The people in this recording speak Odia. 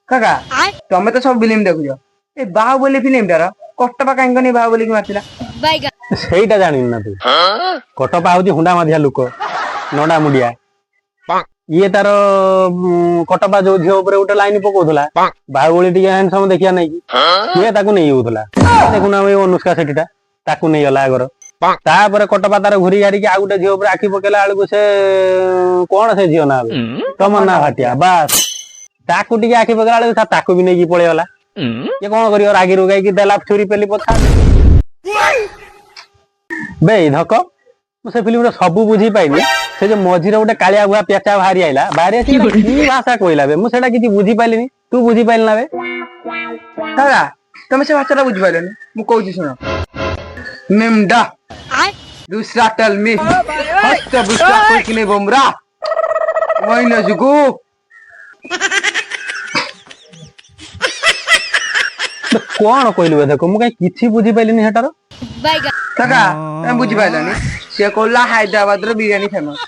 काका तमे तो सब फिल्म देखुछ ए बाहुबली फिल्म टार कटपा कांगनी बाहुबली की मारतिला ସେଇଟା ଜାଣିନି ନା ତୁ କଟପା ହଉଛି ହୁଣ୍ଡା ମାଧିଆ ଲୋକ ନଣ୍ଡା ମୁଣ୍ଡିଆ ଇଏ ତାର କଟପା ଯୋଉ ଝିଅ ଉପରେ ଗୋଟେ ଲାଇନ ପକଉଥିଲା ବାହୁବଳି ଟିକେ ହ୍ୟାଣ୍ଡସମ ଦେଖିବା ନାଇଁ କି ସିଏ ତାକୁ ନେଇ ଯାଉଥିଲା ଦେଖୁନା ଏଇ ଅନୁଷ୍କା ସେଠୀଟା ତାକୁ ନେଇଗଲା ଆଗର ତାପରେ କଟପା ତାର ଘୁରି ଘାରିକି ଆଉ ଗୋଟେ ଝିଅ ଉପରେ ଆଖି ପକେଇଲା ବେଳକୁ ସେ କଣ ସେ ଝିଅ ନା ତମନ୍ନା ଭାଟିଆ ବାସ୍ ତାକୁ ଟିକେ ଆଖି ପକେଇଲା ବେଳକୁ ତାକୁ ବି ନେଇକି ପଳେଇଗଲା ଇଏ କଣ କରିବ ରାଗି ରୁଗାଇକି ଦେଲା ଛୁରୀ ପେଲି ପଥା ବେ ଧକ ମୁଁ ସେ ଫିଲ୍ମରେ ସବୁ ବୁଝି ପାଇଲି ସେ ଯୋଉ ମଝିରେ ଗୋଟେ କାଳିଆ ଭୁଆ ପେଚା ବାହାରି ଆଇଲା ବାହାରି ଆସି କି ଭାଷା କହିଲା ବେ ମୁଁ ସେଟା କିଛି ବୁଝି ପାଇଲିନି ତୁ ବୁଝି ପାଇଲି ନା ବେ काका तमे से भाषा बुझी पाइलनी मु कहूची सुनो निमडा दूसरा टेल मी हस्त बुस्ता कोई कि नहीं बमरा वही जुगु कौन कहलु देखो मु कहीं किछि बुझी पाइलिनी हेटार काका तमे बुझी पाइलनी से कहला हैदराबाद रो बिरयानी फेमस